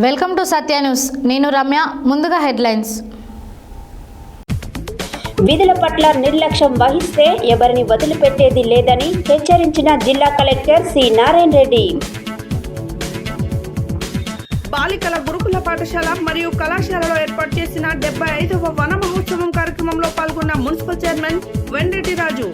Welcome to Satya news. నేను రమ్య. ముందుగా headlines. విధుల పట్ల నిర్లక్ష్యం వహిస్తే ఎవరిని వదిలిపెట్టేది లేదని హెచ్చరించిన జిల్లా కలెక్టర్ సి నారాయణ రెడ్డి. బాలికల గురుకుల పాఠశాల మరియు కళాశాలలో ఏర్పాటు చేసిన 75వ వన మహోత్సవం కార్యక్రమంలో పాల్గొన్న మున్సిపల్ చైర్మన్ వెండెటి రాజు.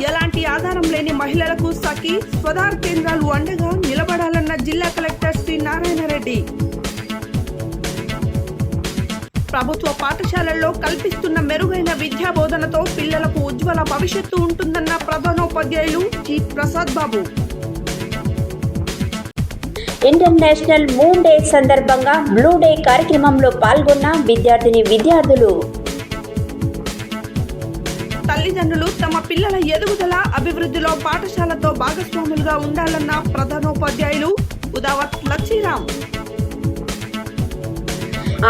ఎలాంటి ఆధారం లేని మహిళలకు సఖి స్వధార్ కేంద్రాలు అండగా నిలబడాలన్న జిల్లా కలెక్టర్ శ్రీ నారాయణ రెడ్డి. ప్రభుత్వ పాఠశాలల్లో కల్పిస్తున్న మెరుగైన విద్యా బోధనతో పిల్లలకు ఉజ్వల భవిష్యత్తు ఉంటుందన్న ప్రధానోపాధ్యాయులు G Prasad Babu. International moon day సందర్భంగా బ్లూ డే కార్యక్రమంలో పాల్గొన్న విద్యార్థులు. తల్లిదండ్రులు తమ పిల్లల ఎదుగుదల అభివృద్ధిలో పాఠశాలతో భాగస్వాములుగా ఉండాలన్న ప్రధానోపాధ్యాయులు ఉదావత్ లక్ష్మీరామ్.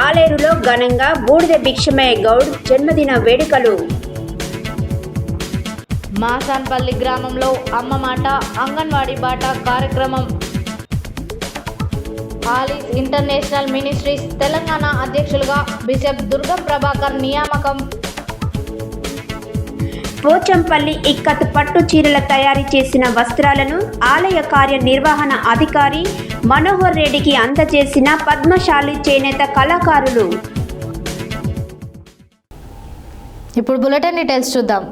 ఆలేరులో ఘనంగా బూడిద భిక్షమయ్య గౌడ్ జన్మదిన వేడుకలు. మాసాన్పల్లి గ్రామంలో అమ్మ మాట అంగన్వాడీ బాట కార్యక్రమం. ఆలీస్ ఇంటర్నేషనల్ మినిస్ట్రీస్ తెలంగాణ అధ్యక్షులుగా బిషప్ దుర్గం ప్రభాకర్ నియామకం. పోచంపల్లి ఇక్కత్ పట్టు చీరల తయారీ చేసిన వస్త్రాలను ఆలయ కార్యనిర్వహణ అధికారి మనోహర్ రెడ్డికి అందజేసిన పద్మశాలి చేనేత కళాకారులు. ఇప్పుడు బులెటిన్ డీటెయిల్స్ చూద్దాం.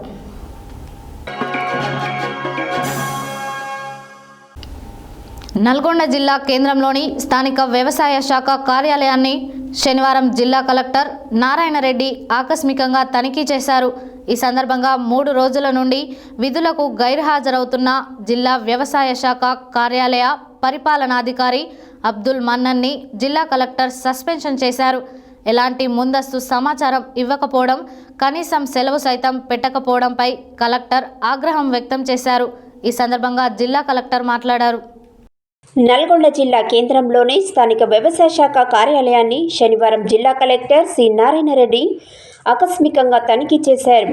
నల్గొండ జిల్లా కేంద్రంలోని స్థానిక వ్యవసాయ శాఖ కార్యాలయాన్ని శనివారం జిల్లా కలెక్టర్ నారాయణ రెడ్డి ఆకస్మికంగా తనిఖీ చేశారు. ఈ సందర్భంగా 3 రోజుల నుండి విధులకు గైర్హాజరవుతున్న జిల్లా వ్యవసాయ శాఖ కార్యాలయ పరిపాలనాధికారి అబ్దుల్ మన్నన్ని జిల్లా కలెక్టర్ సస్పెన్షన్ చేశారు. ఎలాంటి ముందస్తు సమాచారం ఇవ్వకపోవడం, కనీసం సెలవు సైతం పెట్టకపోవడంపై కలెక్టర్ ఆగ్రహం వ్యక్తం చేశారు. ఈ సందర్భంగా జిల్లా కలెక్టర్ మాట్లాడారు. నల్గొండ జిల్లా కేంద్రంలోని స్థానిక వ్యవసాయ శాఖ కార్యాలయాన్ని శనివారం జిల్లా కలెక్టర్ సి నారాయణ రెడ్డి ఆకస్మికంగా తనిఖీ చేశారు.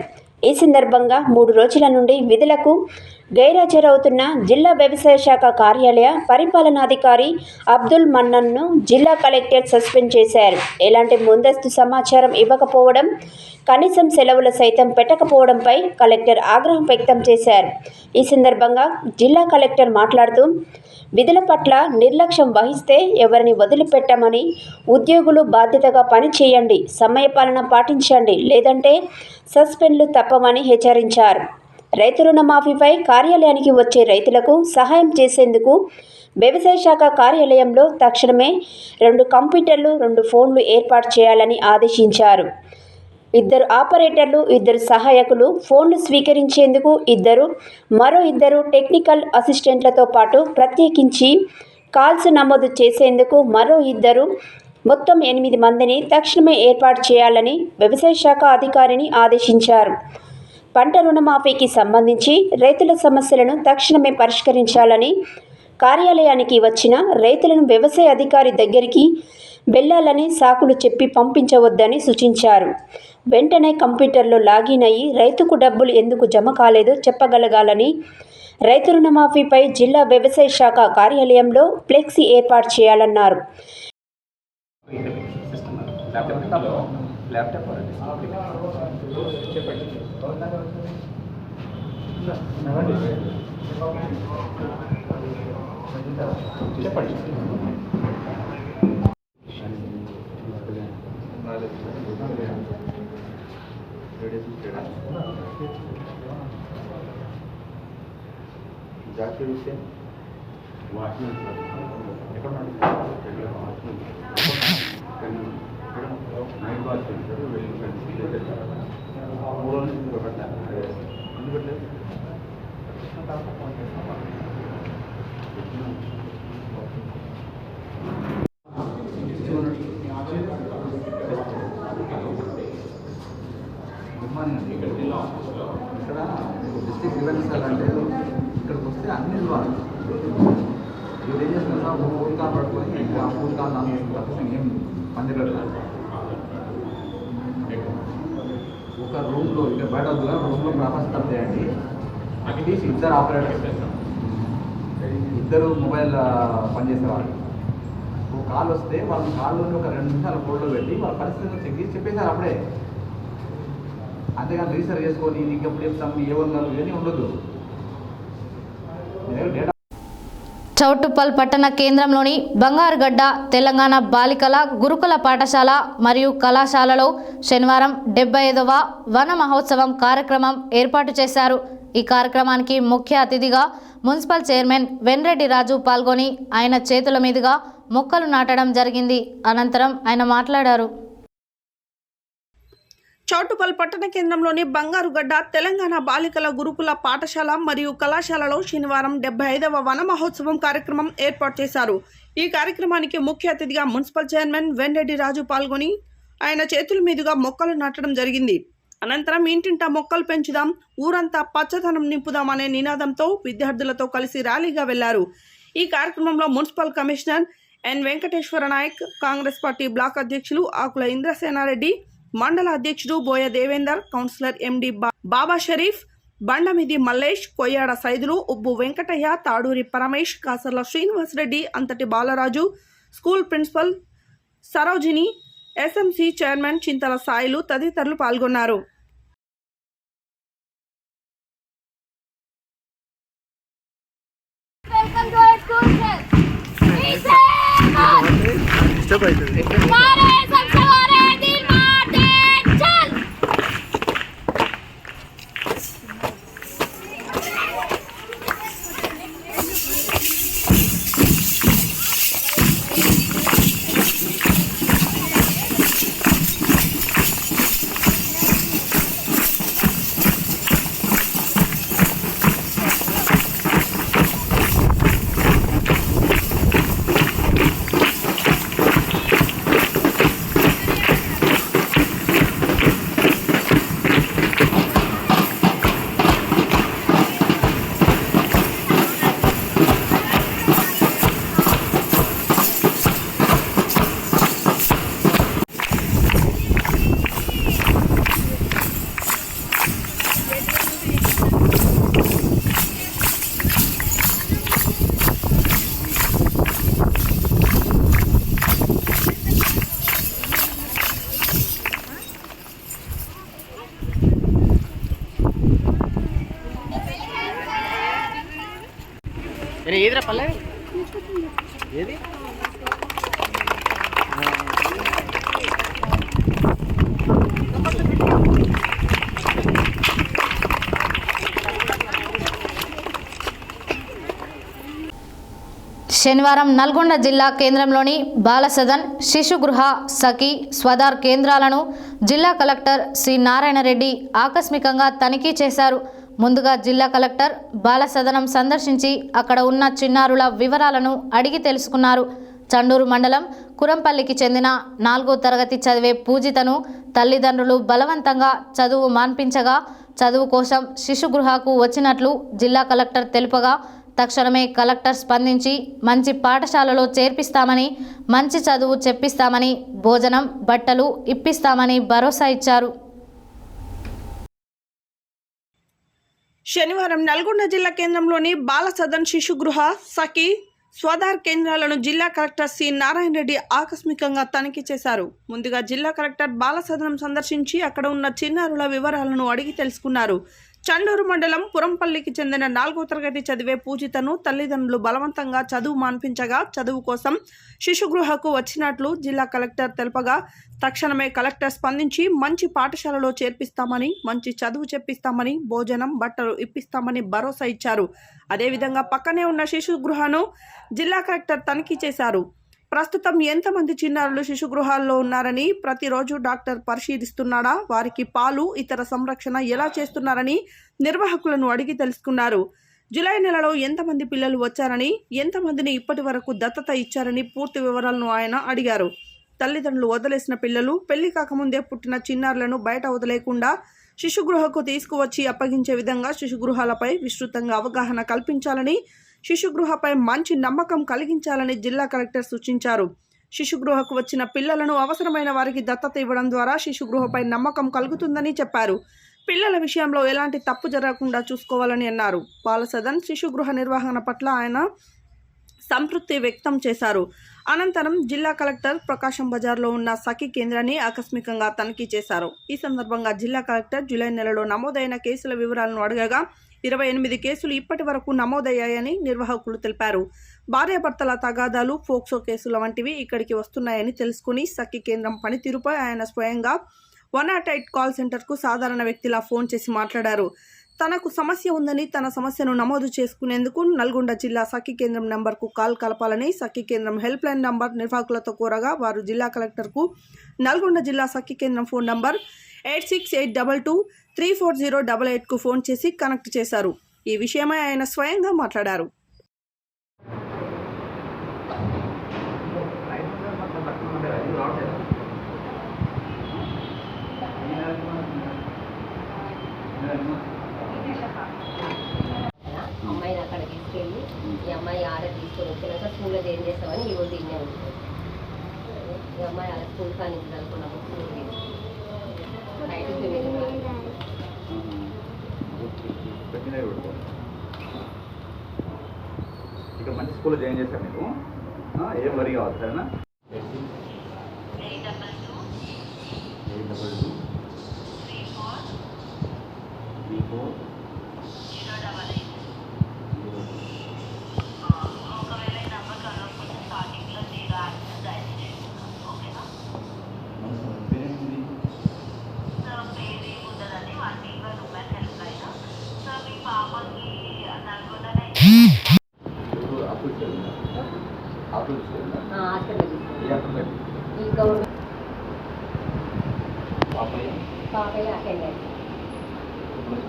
ఈ సందర్భంగా 3 రోజుల నుండి విధులకు గైర్హాజరవుతున్న జిల్లా వ్యవసాయ శాఖ కార్యాలయ పరిపాలనాధికారి అబ్దుల్ మన్నన్ను జిల్లా కలెక్టర్ సస్పెండ్ చేశారు. ఎలాంటి ముందస్తు సమాచారం ఇవ్వకపోవడం, కనీసం సెలవులు సైతం పెట్టకపోవడంపై కలెక్టర్ ఆగ్రహం వ్యక్తం చేశారు. ఈ సందర్భంగా జిల్లా కలెక్టర్ మాట్లాడుతూ, విధుల పట్ల నిర్లక్ష్యం వహిస్తే ఎవరిని వదిలిపెట్టమని, ఉద్యోగులు బాధ్యతగా పనిచేయండి, సమయపాలన పాటించండి, లేదంటే సస్పెండ్లు తప్పమని హెచ్చరించారు. రైతు రుణమాఫీపై కార్యాలయానికి వచ్చే రైతులకు సహాయం చేసేందుకు వ్యవసాయ శాఖ కార్యాలయంలో తక్షణమే 2 కంప్యూటర్లు, 2 ఫోన్లు ఏర్పాటు చేయాలని ఆదేశించారు. 2 ఆపరేటర్లు, 2 సహాయకులు, ఫోన్లు స్వీకరించేందుకు మరో 2 టెక్నికల్ అసిస్టెంట్లతో పాటు ప్రత్యేకించి కాల్స్ నమోదు చేసేందుకు మరో 2, మొత్తం 8 మందిని తక్షణమే ఏర్పాటు చేయాలని వ్యవసాయ శాఖ అధికారిని ఆదేశించారు. పంట రుణమాఫీకి సంబంధించి రైతుల సమస్యలను తక్షణమే పరిష్కరించాలని, కార్యాలయానికి వచ్చిన రైతులను వ్యవసాయ అధికారి దగ్గరికి వెళ్లాలని సాకులు చెప్పి పంపించవద్దని సూచించారు. వెంటనే కంప్యూటర్లో లాగిన్ అయ్యి రైతుకు డబ్బులు ఎందుకు జమ కాలేదో చెప్పగలగాలని, రైతు రుణమాఫీపై జిల్లా వ్యవసాయ శాఖ కార్యాలయంలో ఫ్లెక్సీ ఏర్పాటు చేయాలన్నారు. ఇక్కడ డిస్ట్రిక్ట్ రివెన్యూ అంటే ఇక్కడికి వస్తే అన్ని ఇవ్వాలి. మీరు ఏం చేస్తున్నా ఫోన్ కాల్ పడుకొని ఇంకా ఫోన్ కాల్ తప్ప ఏం పని పెట్టాలి. ఒక రూమ్లో ఇంకా బయట రూమ్లో ప్రాసెస్ తప్పేయండి. అవి తీసి 2 ఆపరేటర్స్ ఇద్దరు మొబైల్ పనిచేసేవాళ్ళు. ఒక కాల్ వస్తే వాళ్ళ కాల్లోనే ఒక 2 నిమిషాలు హోల్డ్లో పెట్టి వాళ్ళ పరిస్థితిని చెక్ చేసి చెప్పేశారు అప్పుడే. అంతేగాని రీసెర్చ్ చేసుకొని నీకు ఎప్పుడు చెప్తాము ఏమన్నారు ఇవన్నీ ఉండదు. డేటా చౌటుప్పల్ పట్టణ కేంద్రంలోని బంగారుగడ్డ తెలంగాణ బాలికల గురుకుల పాఠశాల మరియు కళాశాలలో శనివారం 75వ వన మహోత్సవం కార్యక్రమం ఏర్పాటు చేశారు. ఈ కార్యక్రమానికి ముఖ్య అతిథిగా మున్సిపల్ చైర్మన్ వెన్రెడ్డి రాజు పాల్గొని ఆయన చేతుల మీదుగా మొక్కలు నాటడం జరిగింది. అనంతరం ఆయన మాట్లాడారు. చౌటుప్పల్ పట్టణ కేంద్రంలోని బంగారుగడ్డ తెలంగాణ బాలికల గురుకుల పాఠశాల మరియు కళాశాలలో శనివారం 75వ వన మహోత్సవం కార్యక్రమం ఏర్పాటు చేశారు. ఈ కార్యక్రమానికి ముఖ్య అతిథిగా మున్సిపల్ చైర్మన్ వెన్రెడ్డి రాజు పాల్గొని ఆయన చేతుల మీదుగా మొక్కలు నాటడం జరిగింది. అనంతరం ఇంటింటా మొక్కలు పెంచుదాం, ఊరంతా పచ్చదనం నింపుదాం అనే నినాదంతో విద్యార్థులతో కలిసి ర్యాలీగా వెళ్లారు. ఈ కార్యక్రమంలో municipal commissioner N Venkateswara Nayak, Congress party block అధ్యక్షులు ఆకుల ఇంద్రసేనారెడ్డి, మండల అధ్యక్షుడు Boya Devender, councillor MD Baba Sharif, Bandamidi Mallesh, Koyyada Saidulu, Ubbu Venkataiah, Taduri Paramesh, Kasarla Srinivas Reddy, Anthati Balaraju, school principal Sarojini, SMC chairman Chintala Sailu తదితరులు పాల్గొన్నారు. ఏదిరా పల్లె ఏది శనివారం నల్గొండ జిల్లా కేంద్రంలోని బాలసదన్, శిశుగృహ, సఖీ, స్వదార్ కేంద్రాలను జిల్లా కలెక్టర్ సి నారాయణ రెడ్డి ఆకస్మికంగా తనిఖీ చేశారు. ముందుగా జిల్లా కలెక్టర్ బాలసదనం సందర్శించి అక్కడ ఉన్న చిన్నారుల వివరాలను అడిగి తెలుసుకున్నారు. చండూరు మండలం కురంపల్లికి చెందిన 4వ తరగతి చదివే పూజితను తల్లిదండ్రులు బలవంతంగా చదువు మాన్పించగా చదువు కోసం శిశుగృహకు వచ్చినట్లు జిల్లా కలెక్టర్ తెలుపగా తక్షణమే కలెక్టర్ స్పందించి మంచి పాఠశాలలో చేర్పిస్తామని, మంచి చదువు చెప్పిస్తామని, భోజనం, బట్టలు ఇప్పిస్తామని భరోసా ఇచ్చారు. శనివారం నల్గొండ జిల్లా కేంద్రంలోని బాలసదన్, శిశుగృహ, సఖీ, స్వదార్ కేంద్రాలను జిల్లా కలెక్టర్ సి నారాయణ రెడ్డి ఆకస్మికంగా తనిఖీ చేశారు. ముందుగా జిల్లా కలెక్టర్ బాలసదనం సందర్శించి అక్కడ ఉన్న చిన్నారుల వివరాలను అడిగి తెలుసుకున్నారు. చండూరు మండలం పురంపల్లికి చెందిన 4వ తరగతి చదివే పూజితను తల్లిదండ్రులు బలవంతంగా చదువు మాన్పించగా చదువు కోసం శిశుగృహకు వచ్చినట్లు జిల్లా కలెక్టర్ తెలుపగా తక్షణమే కలెక్టర్ స్పందించి మంచి పాఠశాలలో చేర్పిస్తామని, మంచి చదువు చెప్పిస్తామని, భోజనం, బట్టలు ఇప్పిస్తామని భరోసా ఇచ్చారు. అదేవిధంగా పక్కనే ఉన్న శిశుగృహను జిల్లా కలెక్టర్ తనిఖీ చేశారు. ప్రస్తుతం ఎంతమంది చిన్నారులు శిశుగృహాల్లో ఉన్నారని, ప్రతిరోజు డాక్టర్ పరిశీలిస్తున్నాడా, వారికి పాలు, ఇతర సంరక్షణ ఎలా చేస్తున్నారని నిర్వాహకులను అడిగి తెలుసుకున్నారు. జూలై నెలలో ఎంతమంది పిల్లలు వచ్చారని, ఎంతమందిని ఇప్పటి వరకు దత్తత ఇచ్చారని పూర్తి వివరాలను ఆయన అడిగారు. తల్లిదండ్రులు వదిలేసిన పిల్లలు, పెళ్లి కాకముందే పుట్టిన చిన్నారులను బయట వదిలేకుండా శిశుగృహకు తీసుకువచ్చి అప్పగించే విధంగా శిశుగృహాలపై విస్తృతంగా అవగాహన కల్పించాలని, శిశుగృహపై మంచి నమ్మకం కలిగించాలని జిల్లా కలెక్టర్ సూచించారు. శిశుగృహకు వచ్చిన పిల్లలను అవసరమైన వారికి దత్తత ఇవ్వడం ద్వారా శిశుగృహపై నమ్మకం కలుగుతుందని చెప్పారు. పిల్లల విషయంలో ఎలాంటి తప్పు జరగకుండా చూసుకోవాలని అన్నారు. బాల సదన్ శిశు గృహ నిర్వహణ పట్ల ఆయన సంతృప్తి వ్యక్తం చేశారు. అనంతరం జిల్లా కలెక్టర్ ప్రకాశం బజార్లో ఉన్న సఖీ కేంద్రాన్ని ఆకస్మికంగా తనిఖీ చేశారు. ఈ సందర్భంగా జిల్లా కలెక్టర్ జూలై నెలలో నమోదైన కేసుల వివరాలను అడగగా 28 కేసులు ఇప్పటి వరకు నమోదయ్యాయని నిర్వాహకులు తెలిపారు. భార్యాభర్తల తగాదాలు, ఫోక్సో కేసుల వంటివి ఇక్కడికి వస్తున్నాయని తెలుసుకుని సఖీ కేంద్రం పనితీరుపై ఆయన స్వయంగా 108 కాల్ సెంటర్కు సాధారణ వ్యక్తిలా ఫోన్ చేసి మాట్లాడారు. తనకు సమస్య ఉందని, తన సమస్యను నమోదు చేసుకునేందుకు నల్గొండ జిల్లా సఖీ కేంద్రం నంబర్కు కాల్ కలపాలని సఖీ కేంద్రం హెల్ప్ లైన్ నంబర్ నిర్వాహకులతో కోరగా వారు జిల్లా కలెక్టర్కు నల్గొండ జిల్లా సఖీ కేంద్రం ఫోన్ నంబర్ 8682234088కు ఫోన్ చేసి కనెక్ట్ చేశారు. ఈ విషయమై ఆయన స్వయంగా మాట్లాడారు. అమ్మాయిని అక్కడ తీసుకెళ్ళి ఈ అమ్మాయి ఆర్డర్ తీసుకొని వచ్చినాక స్కూల్లో జాయిన్ చేస్తామని ఈ రోజు ఇన్నే ఉంటుంది. ఈ అమ్మాయి అలా స్కూల్ కానీ చదువుకున్నాము ఇక మంచి స్కూల్లో జాయిన్ చేశాను మీకు, ఏం వరి కావాలి సరేనా. ఈ గవర్నమెంట్ పాపయ్య అటెండెన్స్ ఇప్పుడు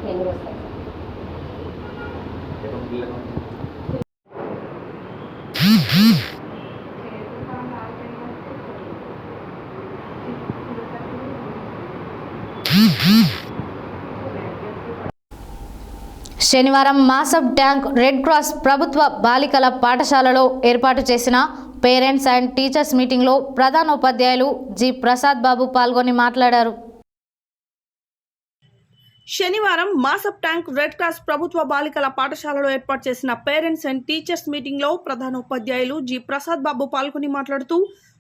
10 వస్తాయి. శనివారం మాసబ్ ట్యాంక్ రెడ్ క్రాస్ ప్రభుత్వ బాలికల పాఠశాలలో ఏర్పాటు చేసిన పేరెంట్స్ అండ్ టీచర్స్ మీటింగ్లో ప్రధానోపాధ్యాయులు జి ప్రసాద్ బాబు పాల్గొని మాట్లాడారు. శనివారం మాసబ్ ట్యాంక్ రెడ్ క్రాస్ ప్రభుత్వ బాలికల పాఠశాలలో ఏర్పాటు చేసిన పేరెంట్స్ అండ్ టీచర్స్ మీటింగ్లో ప్రధానోపాధ్యాయులు జి ప్రసాద్ బాబు పాల్గొని మాట్లాడుతూ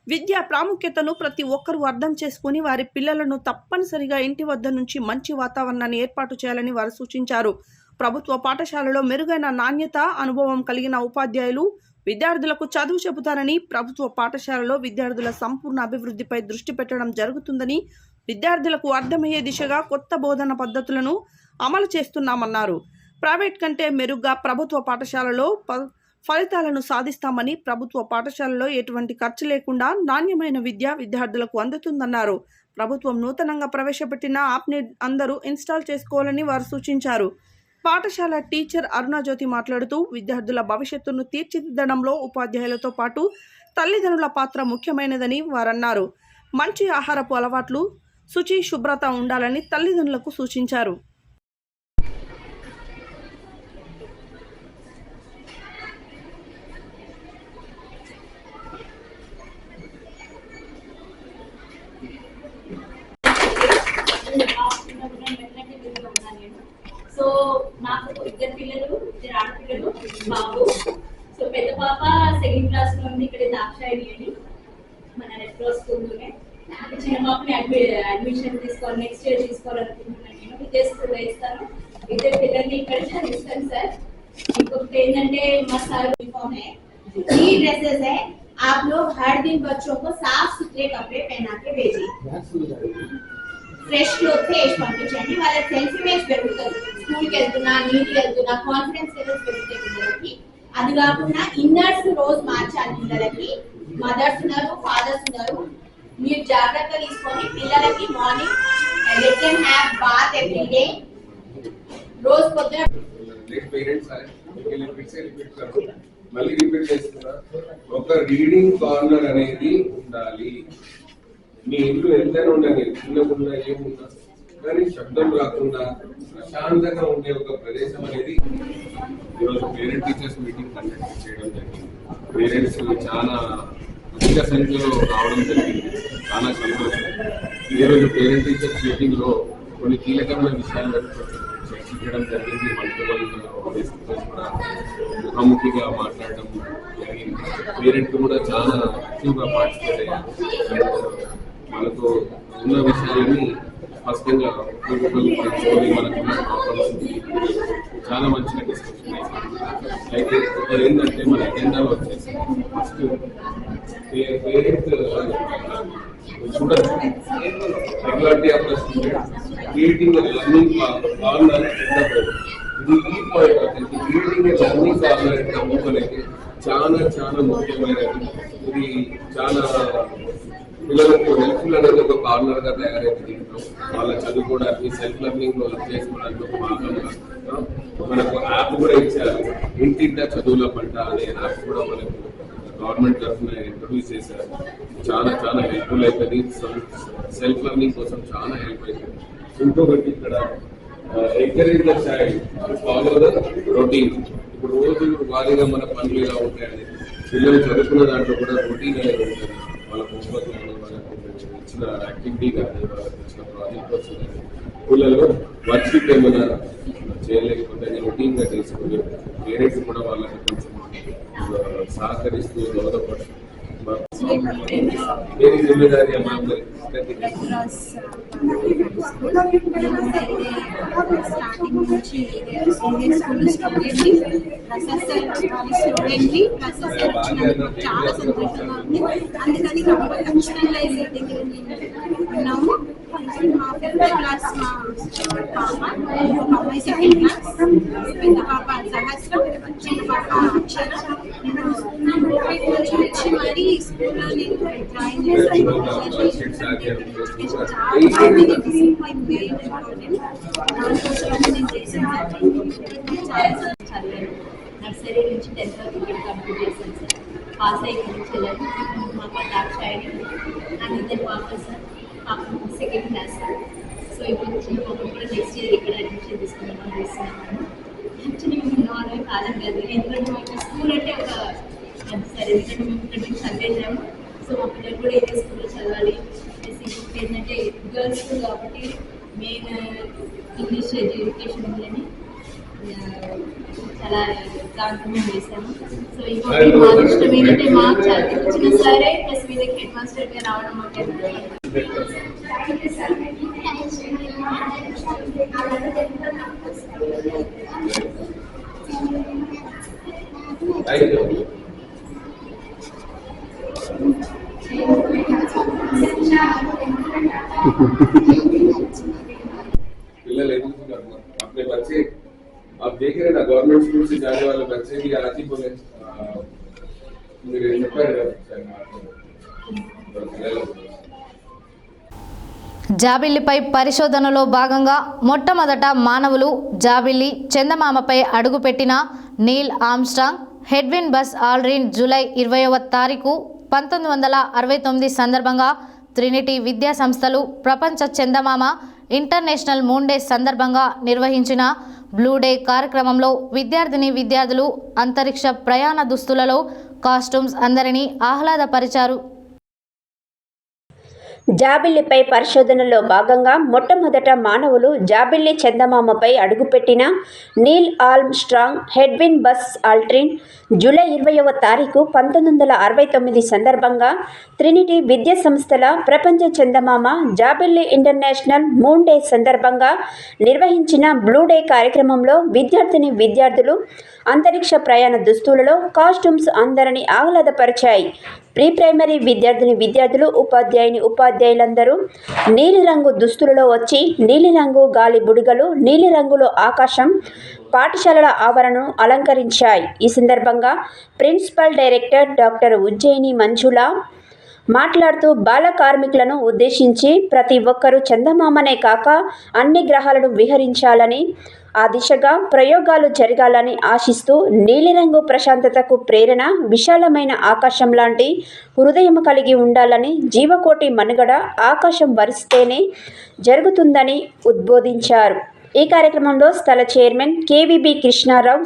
విద్యా ప్రాముఖ్యతను ప్రతి ఒక్కరూ అర్థం చేసుకుని వారి పిల్లలను తప్పనిసరిగా ఇంటి వద్ద నుంచి మంచి వాతావరణాన్ని ఏర్పాటు చేయాలని వారు సూచించారు. ప్రభుత్వ పాఠశాలలో మెరుగైన నాణ్యత, అనుభవం కలిగిన ఉపాధ్యాయులు విద్యార్థులకు చదువు చెబుతారని, ప్రభుత్వ పాఠశాలలో విద్యార్థుల సంపూర్ణ అభివృద్ధిపై దృష్టి పెట్టడం జరుగుతుందని, విద్యార్థులకు అర్థమయ్యే దిశగా కొత్త బోధన పద్ధతులను అమలు చేస్తున్నామన్నారు. ప్రైవేట్ కంటే మెరుగ్గా ప్రభుత్వ పాఠశాలలో ఫలితాలను సాధిస్తామని, ప్రభుత్వ పాఠశాలలో ఎటువంటి ఖర్చు లేకుండా నాణ్యమైన విద్య విద్యార్థులకు అందుతుందన్నారు. ప్రభుత్వం నూతనంగా ప్రవేశపెట్టిన యాప్ని అందరూ ఇన్స్టాల్ చేసుకోవాలని వారు సూచించారు. పాఠశాల టీచర్ అరుణజ్యోతి మాట్లాడుతూ విద్యార్థుల భవిష్యత్తును తీర్చిదిద్దడంలో ఉపాధ్యాయులతో పాటు తల్లిదండ్రుల పాత్ర ముఖ్యమైనదని వారన్నారు. మంచి ఆహారపు అలవాట్లు, శుచి, శుభ్రత ఉండాలని తల్లిదండ్రులకు సూచించారు. సో నాకు ఇద్దరు పిల్లలు, ఇద్దరు ఆడపిల్లలు, బాబు. సో పెద్ద పాప 2nd క్లాస్ లో ఉంది, ఇక్కడ దాక్షాయిని అని మన రెడ్ క్రాస్ స్కూల్లోనే. చిన్న పాపని అడ్మిషన్ తీసుకోవాలి, నెక్స్ట్ ఇయర్ తీసుకోవాలనుకుంటున్నాను. నేను విద్యా స్కూల్లో ఇస్తాను, ఇద్దరు పిల్లల్ని ఇక్కడ చదివిస్తాను సార్. ఇంకొకటి ఏంటంటే మా సార్ यूनिफॉर्म है, ये ड्रेसेस है, आप लोग हर दिन बच्चों को साफ सुथरे कपड़े पहना के भेजिए. ఫ్రెష్ క్లోత్ వేసి పంపించండి. వాళ్ళ సెల్ఫ్ ఇమేజ్ పెరుగుతుంది, స్కూల్కి వెళ్తున్నా, నీట్కి వెళ్తున్నా, కాన్ఫిడెన్స్ లెవెల్స్ పెరుగుతాయి పిల్లలకి. అది కాకుండా ఇన్నర్స్ రోజు మార్చాలి. పిల్లలకి మదర్స్ ఉన్నారు, ఫాదర్స్ ఉన్నారు, మీరు జాగ్రత్త తీసుకొని పిల్లలకి morning let them have bath every day. రోజు పొద్దున మళ్ళీ రిపీట్ చేస్తున్నా, ఒక రీడింగ్ కార్నర్ అనేది ఉండాలి. మీ ఇల్లు ఎంతైనా ఉండాలి, చిన్నకుండా ఏమున్నా కానీ శబ్దం రాకుండా ప్రశాంతంగా ఉండే ఒక ప్రదేశం అనేది. ఈరోజు పేరెంట్ టీచర్స్ మీటింగ్ కండక్ట్ చేయడం జరిగింది. పేరెంట్స్ చాలా అధిక సంఖ్యలో రావడం జరిగింది, చాలా సంతోషం. ఈరోజు పేరెంట్ టీచర్స్ మీటింగ్ లో కొన్ని కీలకమైన విషయాలను చర్చించడం జరిగింది. ముఖాముఖిగా మాట్లాడడం జరిగింది. పేరెంట్ కూడా చాలా యాక్టివ్గా పార్టిసిపేట్ అయ్యారు. మనకు ఉన్న విషయాలని స్పష్టంగా మనకున్న చాలా మంచిగా డిస్కషన్ అయితే ఇప్పుడు ఏంటంటే మన ఎజెండాలో వచ్చేసి ఫస్ట్ పేరెంట్ చూడండి regularity of the student creating learning corner ఇది ఈ పాయింట్ వచ్చేసి క్రియేటింగ్ లెర్నింగ్ కార్నర్ అనేది చాలా చాలా ముఖ్యమైనది. ఇది చాలా పిల్లలకు హెల్ప్ఫుల్ అనేది ఒక కార్నర్ గా తయారైంది. దీంట్లో వాళ్ళ చదువుకోవడానికి సెల్ఫ్ లెర్నింగ్ లో చేసుకోవడానికి ఒక భాగంగా మనకు యాప్ కూడా ఇచ్చారు. ఇంటింటా చదువుల పంట అనే యాప్ కూడా మనకు గవర్నమెంట్ తరఫున ఇంట్రొడ్యూస్ చేశారు. చాలా చాలా హెల్ప్ఫుల్ అవుతుంది. సెల్ఫ్ లెర్నింగ్ కోసం చాలా హెల్ప్ అవుతుంది. ఇంకొకటి ఇక్కడ encourage the child follow the routine. ఇప్పుడు రోజు వారీగా మన పనులు ఇలా ఉంటాయని పిల్లలు చదువుకున్న దాంట్లో కూడా రొటీన్ అనేది ఉంటుంది. వాళ్ళ హోంవర్క్ కానీ వాళ్ళకు ఇచ్చిన యాక్టివిటీ కానీ వాళ్ళకి ఇచ్చిన ప్రాజెక్ట్ వస్తుంది. పిల్లలు వర్క్షీట్ ఏమైనా చేయలేకపోతే రొటీన్గా చేసుకుని పేరెంట్స్ కూడా వాళ్ళకి కొంచెం సహకరిస్తూ దోహదపడుతుంది. मेरी जिम्मेदारी है मैम స్టార్టింగ్ నుంచి ఇండియన్ స్కూల్ స్టూడెంట్ని స్టూడెంట్ని చాలా సంతోషంగా ఉంది. అందుకని కక్షణలైజ్ దగ్గర ఉన్నాము. మా 5th క్లాస్ మా పాప, ఒక అమ్మాయి 2nd క్లాస్, పెద్ద పాప సహస్రం, చిన్న పాప అక్షర. వచ్చి మరి స్కూల్లో నేను జాయిన్ చేశాను. నర్సరీ నుంచి 10th వరకు ఇక్కడ కంప్లీట్ చేశాను సార్. పాస్ అయ్యి నుంచి వెళ్ళాను. మా పాప దాక్షాయణి అండ్ ఇద్దరు పాప సార్. పాప 2nd క్లాస్ సార్. సో ఇప్పుడు చిన్న పాప కూడా నెక్స్ట్ ఇయర్ ఇక్కడ అడ్మిషన్ తీసుకున్నాను చేస్తున్నాను. యాక్చువల్లీ మేము నార్మల్ కాలం కాదు, ఎందుకంటే మాకు స్కూల్ అంటే ఒక సరే ఎందుకంటే మేము ఇక్కడ నుంచి చదివేసాము. సో మా పిల్లలు కూడా ఇదే స్కూల్లో చదవాలి. ఇంకొకటి ఏంటంటే గర్ల్స్ స్కూల్ కాబట్టి మెయిన్ ఇంగ్లీష్ ఎడ్యుకేషన్ ఉందని చాలా దాంట్లో మేము వేసాము. సో ఇంకొకటి మా ఇష్టం ఏంటంటే మాకు చదివించిన సరే ప్లస్ వీళ్ళకి హెడ్ మాస్టర్గా రావడం మాకు पिల్లలు अपने बच्चे आप देख रहे हैं ना, गवर्नमेंट स्कूल से जाने वाले बच्चे भी आज ही बोले జాబిల్లిపై పరిశోధనలో భాగంగా మొట్టమొదట మానవులు జాబిల్లి చందమామపై అడుగుపెట్టిన Neil Armstrong Edwin Buzz Aldrin July 20వ తారీఖు 1969 సందర్భంగా ట్రినిటీ విద్యా సంస్థలు ప్రపంచ చందమామ ఇంటర్నేషనల్ మూన్ డే సందర్భంగా నిర్వహించిన బ్లూ డే కార్యక్రమంలో విద్యార్థులు అంతరిక్ష ప్రయాణ దుస్తులలో కాస్ట్యూమ్స్ అందరినీ ఆహ్లాదపరిచారు. జాబిల్లిపై పరిశోధనలో భాగంగా మొట్టమొదట మానవులు జాబిల్లి చందమామపై అడుగుపెట్టిన Neil Armstrong Edwin Buzz Aldrin July 20వ తారీఖు 1969 సందర్భంగా ట్రినిటీ విద్యా సంస్థల ప్రపంచ చందమామ జాబిల్లి ఇంటర్నేషనల్ మూన్ డే సందర్భంగా నిర్వహించిన బ్లూ డే కార్యక్రమంలో విద్యార్థులు అంతరిక్ష ప్రయాణ దుస్తులలో కాస్ట్యూమ్స్ అందరినీ ఆహ్లాదపరిచాయి. ప్రీ ప్రైమరీ విద్యార్థులు ఉపాధ్యాయులందరూ నీలిరంగు దుస్తులలో వచ్చి నీలిరంగు గాలి బుడగలు నీలిరంగులో ఆకాశం పాఠశాలల ఆవరణను అలంకరించాయి. ఈ సందర్భంగా principal director doctor Ujjaini Manjula మాట్లాడుతూ బాల కార్మికులను ఉద్దేశించి ప్రతి ఒక్కరూ చందమామనే కాక అన్ని గ్రహాలను విహరించాలని ఆ దిశగా ప్రయోగాలు జరగాలని ఆశిస్తూ నీలిరంగు ప్రశాంతతకు ప్రేరణ విశాలమైన ఆకాశం లాంటి హృదయం కలిగి ఉండాలని జీవకోటి మనుగడ ఆకాశం వరిస్తేనే జరుగుతుందని ఉద్బోధించారు. ఈ కార్యక్రమంలో స్థల చైర్మన్ కేవీబీ కృష్ణారావు,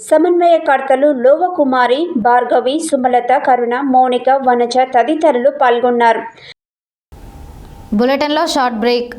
సమన్వయకర్తలు లోవకుమారి, భార్గవి, సుమలత, కరుణ, మౌనిక, వనజ తదితరులు పాల్గొన్నారు. బులెటిన్లో short break.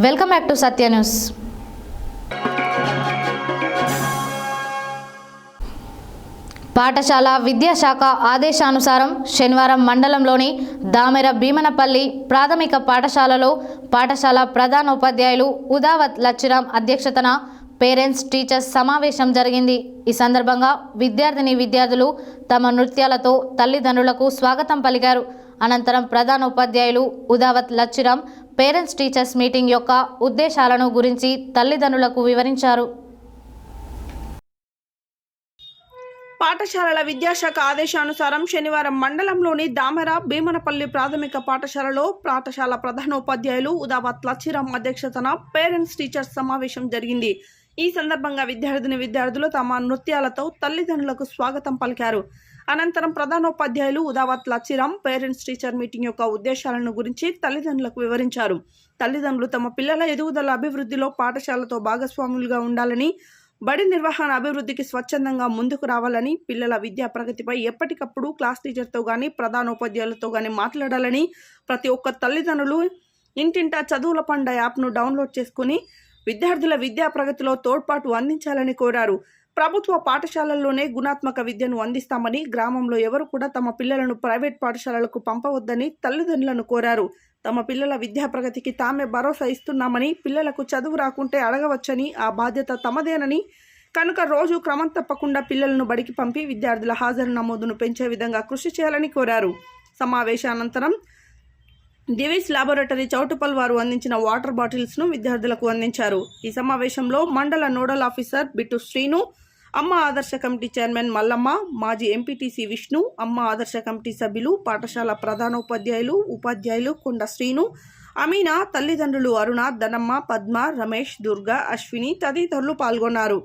Welcome back to Satya news. పాఠశాల విద్యాశాఖ ఆదేశానుసారం శనివారం మండలంలోని దామెర భీమనపల్లి ప్రాథమిక పాఠశాలలో పాఠశాల ప్రధానోపాధ్యాయులు ఉదావత్ లచ్చిరాం అధ్యక్షతన పేరెంట్స్ టీచర్స్ సమావేశం జరిగింది. ఈ సందర్భంగా విద్యార్థులు తమ నృత్యాలతో తల్లిదండ్రులకు స్వాగతం పలికారు. అనంతరం ప్రధానోపాధ్యాయులు Udavath Lachhiram parents teachers meeting యొక్క ఉద్దేశాలను గురించి తల్లిదండ్రులకు వివరించారు. పాఠశాలల విద్యాశాఖ ఆదేశానుసారం శనివారం మండలంలోని దామెర భీమనపల్లి ప్రాథమిక పాఠశాలలో పాఠశాల ప్రధానోపాధ్యాయులు ఉదావత్ లచ్చిరాం అధ్యక్షతన పేరెంట్స్ టీచర్స్ సమావేశం జరిగింది. ఈ సందర్భంగా విద్యార్థులు తమ నృత్యాలతో తల్లిదండ్రులకు స్వాగతం పలికారు. అనంతరం ప్రధానోపాధ్యాయులు Udavath Lachhiram parents teacher meeting యొక్క ఉద్దేశాలను గురించి తల్లిదండ్రులకు వివరించారు. తల్లిదండ్రులు తమ పిల్లల ఎదుగుదల అభివృద్ధిలో పాఠశాలతో భాగస్వాములుగా ఉండాలని, బడి నిర్వహణ అభివృద్ధికి స్వచ్ఛందంగా ముందుకు రావాలని, పిల్లల విద్యా ప్రగతిపై ఎప్పటికప్పుడు క్లాస్ టీచర్తో కానీ ప్రధానోపాధ్యాయులతో కానీ మాట్లాడాలని, ప్రతి ఒక్క తల్లిదండ్రులు ఇంటింటా చదువుల పండ యాప్ను డౌన్లోడ్ చేసుకుని విద్యార్థుల విద్యా ప్రగతిలో తోడ్పాటు అందించాలని కోరారు. ప్రభుత్వ పాఠశాలల్లోనే గుణాత్మక విద్యను అందిస్తామని, గ్రామంలో ఎవరు కూడా తమ పిల్లలను ప్రైవేట్ పాఠశాలలకు పంపవద్దని తల్లిదండ్రులను కోరారు. తమ పిల్లల విద్యా ప్రగతికి తామే భరోసా ఇస్తున్నామని, పిల్లలకు చదువు రాకుంటే అడగవచ్చని, ఆ బాధ్యత తమదేనని, కనుక రోజు క్రమం తప్పకుండా పిల్లలను బడికి పంపి విద్యార్థుల హాజరు నమోదును పెంచే విధంగా కృషి చేయాలని కోరారు. సమావేశానంతరం డివిస్ లాబొరేటరీ చౌటుపల్ వారు అందించిన వాటర్ బాటిల్స్ను విద్యార్థులకు అందించారు. ఈ సమావేశంలో మండల నోడల్ ఆఫీసర్ బిట్టు శ్రీను, అమ్మ ఆదర్శ కమిటీ చైర్మన్ మల్లమ్మ, మాజీ ఎంపీటీసీ విష్ణు, అమ్మ ఆదర్శ కమిటీ సభ్యులు, పాఠశాల ప్రధానోపాధ్యాయులు, ఉపాధ్యాయులు కొండ శ్రీను, అమీనా, తల్లిదండ్రులు అరుణ, ధనమ్మ, పద్మ, రమేష్, దుర్గా, అశ్విని తదితరులు పాల్గొన్నారు.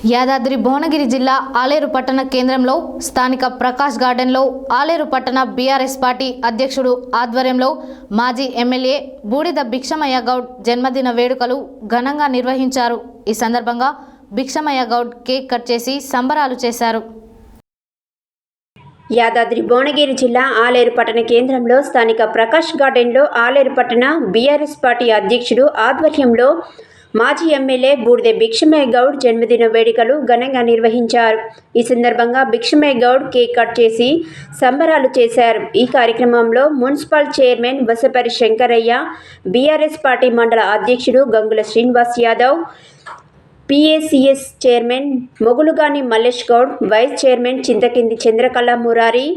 యాదాద్రి భువనగిరి జిల్లా ఆలేరు పట్టణ కేంద్రంలో స్థానిక ప్రకాష్ గార్డెన్లో ఆలేరు పట్టణ బీఆర్ఎస్ పార్టీ అధ్యక్షుడు ఆధ్వర్యంలో మాజీ ఎమ్మెల్యే బూడిద భిక్షమయ్య గౌడ్ జన్మదిన వేడుకలు ఘనంగా నిర్వహించారు. ఈ సందర్భంగా భిక్షమయ్య గౌడ్ కేక్ కట్ చేసి సంబరాలు చేశారు. యాదాద్రి భువనగిరి జిల్లా ఆలేరు పట్టణ కేంద్రంలో స్థానిక ప్రకాష్ గార్డెన్లో ఆలేరు పట్టణ బీఆర్ఎస్ పార్టీ అధ్యక్షుడు ఆధ్వర్యంలో మాజీ ఎమ్మెల్యే బూడిద భిక్షమయ్య గౌడ్ జన్మదిన వేడుకలు ఘనంగా నిర్వహించారు. ఈ సందర్భంగా భిక్షమయ్య గౌడ్ కేక్ కట్ చేసి సంబరాలు చేశారు. ఈ కార్యక్రమంలో municipal chairman Basapari Shankaraiah, BRS party మండల అధ్యక్షుడు Gangula Srinivas Yadav, PACS chairman Moguligani Mallesh Goud, vice chairman Chinthakindi Chandrakala Murari,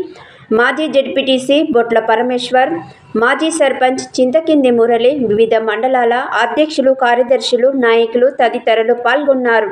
మాజీ జెడ్పీటీసీ బొట్ల పరమేశ్వర్, మాజీ సర్పంచ్ చింతకింది మురళి, వివిధ మండలాల అధ్యక్షులు, కార్యదర్శులు, నాయకులు తదితరులు పాల్గొన్నారు.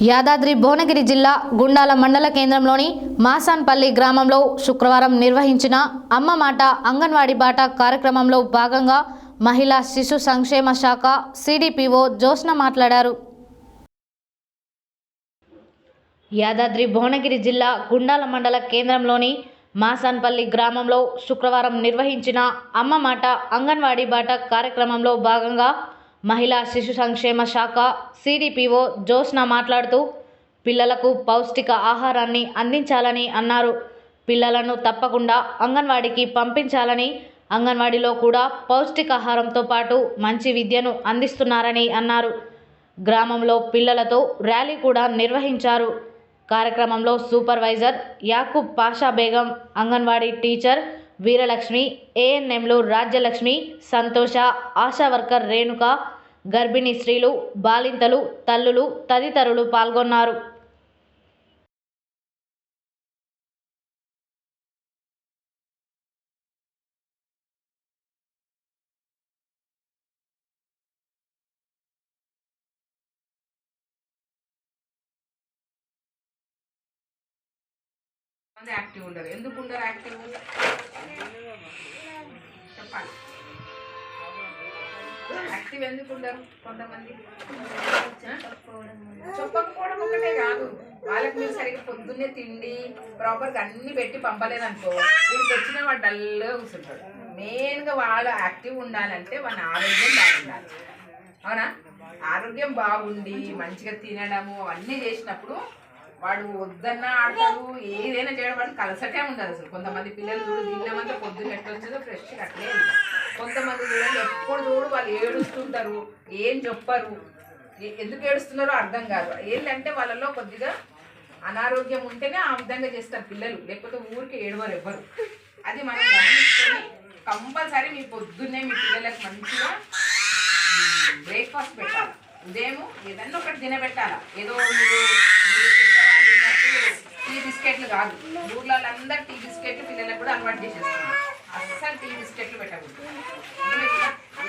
యాదాద్రి భువనగిరి జిల్లా గుండాల మండల కేంద్రంలోని మాసాన్పల్లి గ్రామంలో శుక్రవారం నిర్వహించిన అమ్మ మాట అంగన్వాడీ బాట కార్యక్రమంలో భాగంగా మహిళా శిశు సంక్షేమ శాఖ CDPO జోష్న మాట్లాడారు. యాదాద్రి భువనగిరి జిల్లా గుండాల మండల కేంద్రంలోని మాసాన్పల్లి గ్రామంలో శుక్రవారం నిర్వహించిన అమ్మ మాట అంగన్వాడీ బాట కార్యక్రమంలో భాగంగా మహిళా శిశు సంక్షేమ శాఖ CDPO జోష్న మాట్లాడుతూ పిల్లలకు పౌష్టిక ఆహారాన్ని అందించాలని అన్నారు. పిల్లలను తప్పకుండా అంగన్వాడీకి పంపించాలని, అంగన్వాడీలో కూడా పౌష్టికాహారంతో పాటు మంచి విద్యను అందిస్తున్నారని అన్నారు. గ్రామంలో పిల్లలతో ర్యాలీ కూడా నిర్వహించారు. కార్యక్రమంలో సూపర్వైజర్ యాకూబ్ పాషా బేగం, అంగన్వాడీ టీచర్ వీరలక్ష్మి, ఏఎన్ఎంలు రాజ్యలక్ష్మి, సంతోష, ఆశా వర్కర్ రేణుక, గర్భిణీ స్త్రీలు, బాలింతలు, తల్లులు తదితరులు పాల్గొన్నారు. యాక్టివ్ ఉండరు. ఎందుకు ఉండరు యాక్టివ్? చెప్పాలి. యాక్టివ్ ఎందుకు ఉండరు కొంతమంది? చెప్పకపోవడం ఒకటే కాదు, వాళ్ళకి మీరు సరిగ్గా పొద్దున్నే తిండి ప్రాపర్గా అన్ని పెట్టి పంపలేదనుకో, వీళ్ళకి వచ్చిన వాడు డల్గా కూర్చుంటాడు. మెయిన్గా వాళ్ళు యాక్టివ్ ఉండాలంటే వాళ్ళ ఆరోగ్యం బాగుండాలి. అవునా? ఆరోగ్యం బాగుండి మంచిగా తినడము అవన్నీ చేసినప్పుడు వాడు వద్దన్నా ఆడతాడు, ఏదైనా చేయడం వాడు కలసటే ఉండదు. అసలు కొంతమంది పిల్లలు చూడు తిన్నామంటే పొద్దున్న ఎట్లా వచ్చేదో ఫ్రెష్గా అట్లే ఉంటారు. కొంతమంది చూడండి ఎప్పుడు చూడు వాళ్ళు ఏడుస్తుంటారు, ఏం చెప్పరు, ఎందుకు ఏడుస్తున్నారో అర్థం కాదు. ఏంటంటే వాళ్ళలో కొద్దిగా అనారోగ్యం ఉంటేనే ఆ విధంగా చేస్తారు పిల్లలు, లేకపోతే ఊరికి ఏడవరు ఎవ్వరు. అది మనం గమనించుకొని కంపల్సరీ మీ పొద్దున్నే మీ పిల్లలకు మంచిగా బ్రేక్ఫాస్ట్ పెట్టాలి. ఉదయం ఏదన్నా ఒకటి తినబెట్టాలా. ఏదో మీరు పెద్దవాళ్ళు తిన్నట్టు టీ బిస్కెట్లు కాదు. ఊర్లో అందరూ టీ బిస్కెట్లు పిల్లలకు కూడా అలవాటు చేసేస్తున్నారు. అస్సలు టీ బిస్కెట్లు పెట్టకూడదు.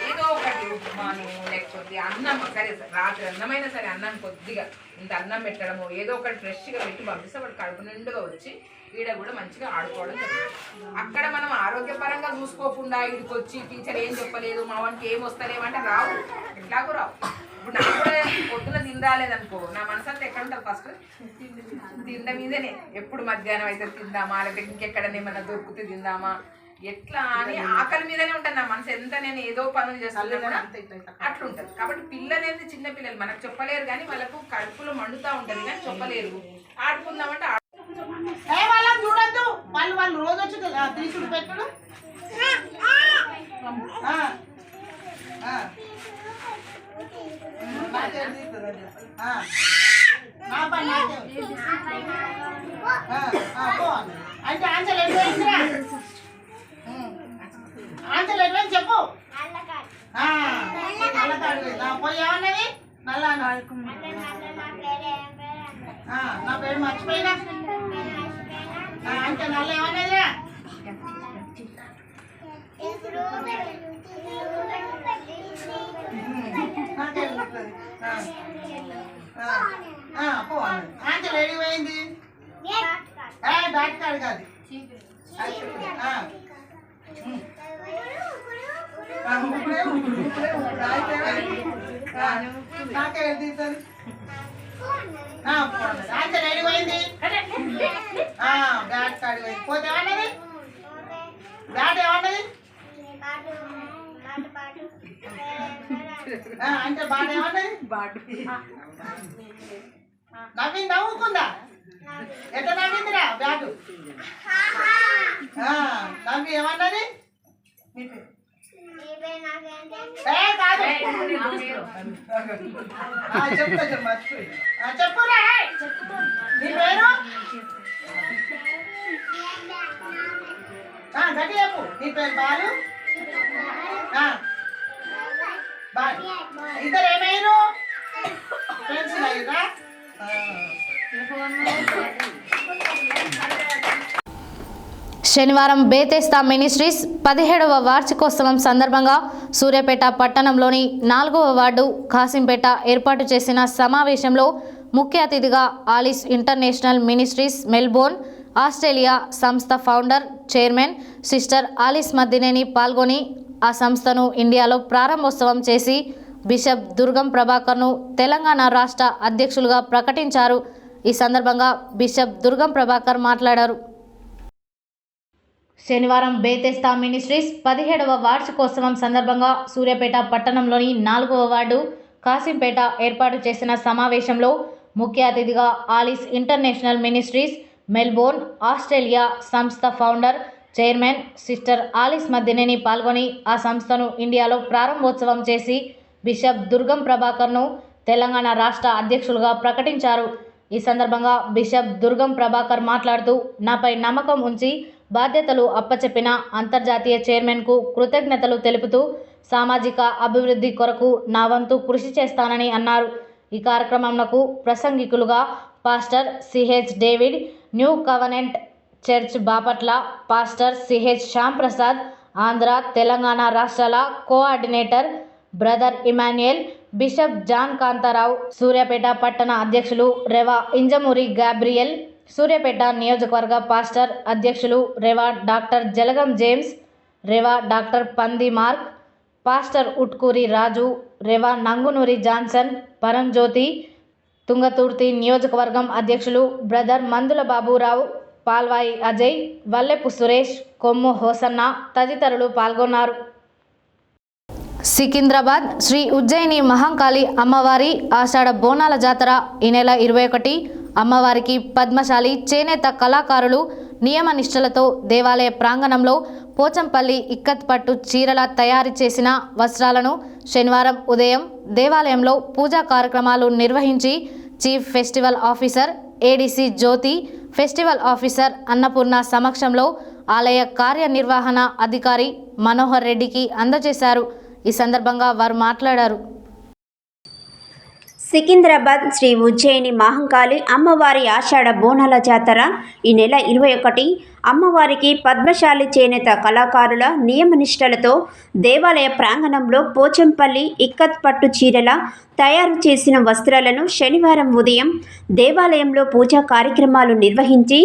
ఏదో ఒకటి ఉప్మాను లేకపోతే అన్నం, సరే రాత్రి అన్నమైనా సరే అన్నం కొద్దిగా ఇంత అన్నం పెట్టడము, ఏదో ఒకటి ఫ్రెష్గా పెట్టి పంపిస్తే వాడు కడుపు నిండుగా వచ్చి ఈడ కూడా మంచిగా ఆడుకోవడం జరుగుతుంది. అక్కడ మనం ఆరోగ్యపరంగా చూసుకోకుండా ఈడికి వచ్చి టీచర్ ఏం చెప్పలేదు, మా వానికి ఏం వస్తలేమంటే రావు, ఎట్లాగూ రావు. ఇప్పుడు నాకు కూడా పొద్దున తిందాలేదనుకో, నా మనసు అంతా ఎక్కడ ఉంటుంది? ఫస్ట్ తిండ మీదనే. ఎప్పుడు మధ్యాహ్నం అయితే తిందామా, లేకపోతే ఇంకెక్కడనే ఏమన్నా దొరికితే తిందామా, ఎట్లా అని ఆకలి మీదనే ఉంటుంది నా మనసు. ఎంత నేను ఏదో పనులు చేస్తాను కూడా అట్లుంటుంది. కాబట్టి పిల్లలేంది చిన్న పిల్లలు మనకు చెప్పలేరు, కానీ వాళ్ళకు కడుపులో మండుతూ ఉంటుంది కానీ చెప్పలేరు. ఆడుకుందామంటే వాళ్ళని చూడద్దు, వాళ్ళు రోజు వచ్చి తీసుడు పెట్టడు. అంటే ఆన్సర్ ఎటువైందిరా? ఆన్సర్ ఎటువైంది చెప్పు. నల్లకాడు పోయి ఏమన్నది? నల్ల నా పేరు మర్చిపోయినా. అంటే నల్ల ఏమన్నదిరా? ఆన్సర్ ఏడిపోయింది? బ్యాట్ కార్డు కాదు. నాకే తీస్తుంది. ఆన్సర్ ఏడిపోయింది? బ్యాట్ కార్డు పోయింది. పోతే ఏమన్నది? బ్యాట్ ఏమన్నది? అంటే బాట ఏమన్నది? నవ్వింది, నవ్వుకుందా? ఎట్లా నవ్విందిరా బ్యాటు? నవ్వి ఏమన్నది? చెప్తా మర్చిపోయి చెప్పురా. నీ పేరు గట్టి చెప్పు. నీ పేరు బాలు. ఇద్దరు ఏమైనా ఫ్రెండ్స్ అయ్యారా? శనివారం బేతెస్తా మినిస్ట్రీస్ 17వ వార్షికోత్సవం సందర్భంగా సూర్యాపేట పట్టణంలోని 4వ వార్డు కాసింపేట ఏర్పాటు చేసిన సమావేశంలో ముఖ్య అతిథిగా Alice international ministries Melbourne, Australia సంస్థ founder, chairman sister Alice Maddineni పాల్గొని ఆ సంస్థను ఇండియాలో ప్రారంభోత్సవం చేసి బిషప్ దుర్గం ప్రభాకర్ను తెలంగాణ రాష్ట్ర అధ్యక్షులుగా ప్రకటించారు. ఈ సందర్భంగా బిషప్ దుర్గం ప్రభాకర్ మాట్లాడారు. శనివారం బేతెస్తా మినిస్ట్రీస్ 17వ వార్షికోత్సవం సందర్భంగా సూర్యాపేట పట్టణంలోని 4వ వార్డు కాసింపేట ఏర్పాటు చేసిన సమావేశంలో ముఖ్య అతిథిగా Alice international ministries Melbourne, Australia సంస్థ founder, chairman sister Alice Maddineni పాల్గొని ఆ సంస్థను ఇండియాలో ప్రారంభోత్సవం చేసి బిషప్ దుర్గం ప్రభాకర్ను తెలంగాణ రాష్ట్ర అధ్యక్షులుగా ప్రకటించారు. ఈ సందర్భంగా బిషప్ దుర్గం ప్రభాకర్ మాట్లాడుతూ, నాపై నమ్మకం ఉంచి బాధ్యతలు అప్పచెప్పిన అంతర్జాతీయ చైర్మన్కు కృతజ్ఞతలు తెలుపుతూ సామాజిక అభివృద్ధి కొరకు నా వంతు కృషి చేస్తానని అన్నారు. ఈ కార్యక్రమంలో ప్రసంగికులుగా pastor CH David, new covenant church Bapatla pastor CH Shyam Prasad, Andhra Telangana రాష్ట్రాల coordinator brother Emmanuel, bishop John Kantha Rao, Suryapet పట్టణ అధ్యక్షులు రెవా ఇంజమూరి గాబ్రియల్, సూర్యాపేట నియోజకవర్గ పాస్టర్ అధ్యక్షులు rev doctor Jalagam James, rev doctor Pandi Mark, pastor Utkuri Raju, rev Nangunuri Johnson, Paramjyothi, Thungathurthi నియోజకవర్గం అధ్యక్షులు బ్రదర్ మందుల బాబురావు, పాల్వాయి అజయ్, వల్లెపు సురేష్, కొమ్ము హోసన్న తదితరులు పాల్గొన్నారు. సికింద్రాబాద్ శ్రీ ఉజ్జయిని మహంకాళి అమ్మవారి ఆషాఢ బోనాల జాతర ఈ నెల 21. అమ్మవారికి పద్మశాలి చేనేత కళాకారులు నియమ నిష్టలతో దేవాలయ ప్రాంగణంలో పోచంపల్లి ఇక్కత్ పట్టు చీరల తయారు చేసిన వస్త్రాలను శనివారం ఉదయం దేవాలయంలో పూజా కార్యక్రమాలు నిర్వహించి చీఫ్ ఫెస్టివల్ ఆఫీసర్ ఏడీసీ జ్యోతి, ఫెస్టివల్ ఆఫీసర్ అన్నపూర్ణ సమక్షంలో ఆలయ కార్యనిర్వహణ అధికారి మనోహర్ రెడ్డికి అందజేశారు. ఈ సందర్భంగా వారు మాట్లాడారు. సికింద్రాబాద్ శ్రీ ఉజ్జయిని మహంకాళి అమ్మవారి ఆషాఢ బోనాల జాతర ఈ నెల 21. అమ్మవారికి పద్మశాలి చేనేత కళాకారుల నియమనిష్టలతో దేవాలయ ప్రాంగణంలో పోచంపల్లి ఇక్కత్ పట్టు చీరల తయారు చేసిన వస్త్రాలను శనివారం ఉదయం దేవాలయంలో పూజా కార్యక్రమాలు నిర్వహించి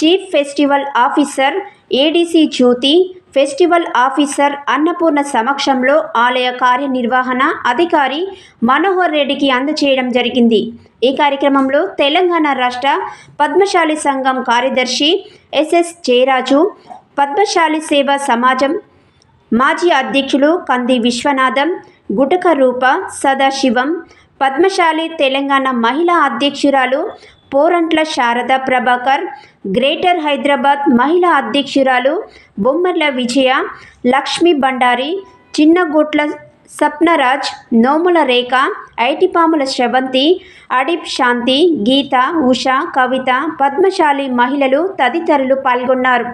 చీఫ్ ఫెస్టివల్ ఆఫీసర్ ఏడీసీ జ్యోతి, ఫెస్టివల్ ఆఫీసర్ అన్నపూర్ణ సమక్షంలో ఆలయ కార్యనిర్వహణ అధికారి మనోహర్ రెడ్డికి అందజేయడం జరిగింది. ఈ కార్యక్రమంలో తెలంగాణ రాష్ట్ర పద్మశాలి సంఘం కార్యదర్శి ఎస్ఎస్ జయరాజు, పద్మశాలి సేవా సమాజం మాజీ అధ్యక్షులు కంది విశ్వనాథం, గుటక రూప సదాశివం, పద్మశాలి తెలంగాణ మహిళా అధ్యక్షురాలు పోరంట్ల శారద ప్రభాకర్, గ్రేటర్ హైదరాబాద్ మహిళా అధ్యక్షురాలు బొమ్మర్ల విజయ, లక్ష్మీ బండారి, చిన్నగోట్ల సప్నరాజ్, నోముల రేఖ, ఐటిపాముల శ్రవంతి, అడిప్ శాంతి, గీత, ఉష, కవిత, పద్మశాలి మహిళలు తదితరులు పాల్గొన్నారు.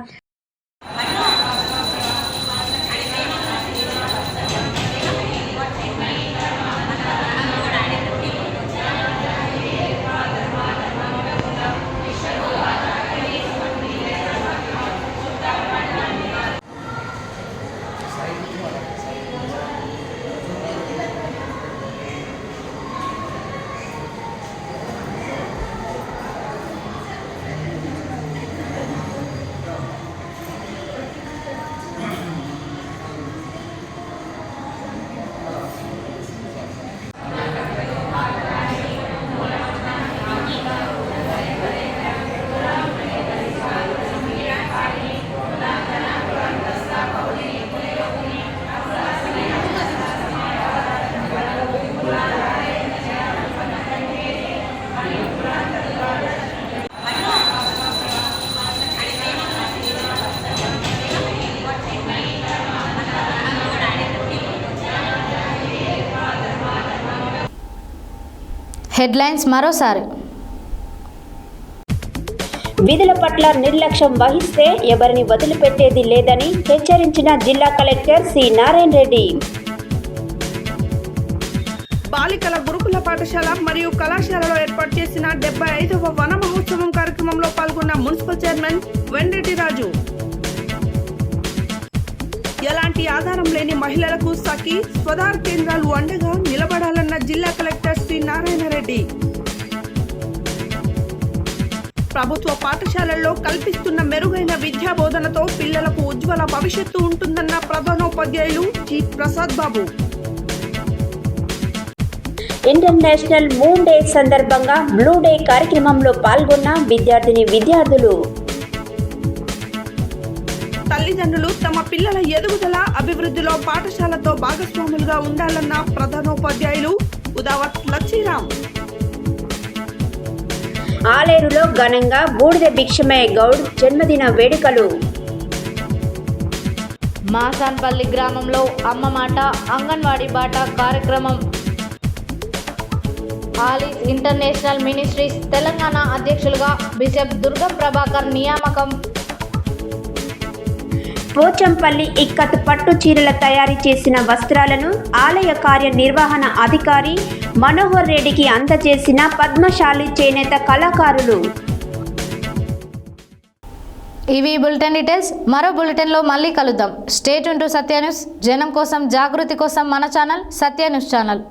హెడ్లైన్స్ మరోసారి. విధుల పట్ల నిర్లక్ష్యం వహిస్తే ఎవరిని వదిలిపెట్టేది లేదని హెచ్చరించిన జిల్లా కలెక్టర్ సి నారాయణ రెడ్డి. బాలికల గురుకుల పాఠశాల మరియు కళాశాలలో ఏర్పాటు చేసిన 75వ వన మహోత్సవం కార్యక్రమంలో పాల్గొన్న మున్సిపల్ చైర్మన్ వెండెటి రాజు. ఎలాంటి ఆధారం లేని మహిళలకు సఖి స్వధార్ కేంద్రాలు అండగా నిలబడాలన్న జిల్లా కలెక్టర్ శ్రీ నారాయణ రెడ్డి. ప్రభుత్వ పాఠశాలల్లో కల్పిస్తున్న మెరుగైన విద్యా బోధనతో పిల్లలకు ఉజ్వల భవిష్యత్తు ఉంటుందన్న ప్రధానోపాధ్యాయులు G Prasad Babu. International moon day సందర్భంగా బ్లూ డే కార్యక్రమంలో పాల్గొన్న విద్యార్థులు. తల్లిదండ్రులు తమ పిల్లల ఎదుగుదల అభివృద్ధిలో పాఠశాలతో భాగస్వాములుగా ఉండాలన్న ప్రధానోపాధ్యాయులు ఉదావత్ లచ్చిరామ్. ఆలేరులో ఘనంగా బూడిద భిక్షమయ్య గౌడ్ జన్మదిన వేడుకలు. మాసాన్పల్లి గ్రామంలో అమ్మ మాట అంగన్వాడీ బాట కార్యక్రమం. ఆలిస్ ఇంటర్నేషనల్ మినిస్ట్రీస్ తెలంగాణ అధ్యక్షులుగా బిషప్ దుర్గం ప్రభాకర్ నియామకం. పోచంపల్లి ఇక్కత్ పట్టు చీరల తయారీ చేసిన వస్త్రాలను ఆలయ కార్యనిర్వహణ అధికారి మనోహర్ రెడ్డికి అందజేసిన పద్మశాలి చేనేత కళాకారులు. ఇవి బులెటిన్ డీటెయిల్స్. మరో బులెటిన్లో మళ్ళీ కలుద్దాం. Stay tune to Satya news. జనం కోసం, జాగృతి కోసం మన ఛానల్ సత్య న్యూస్ ఛానల్.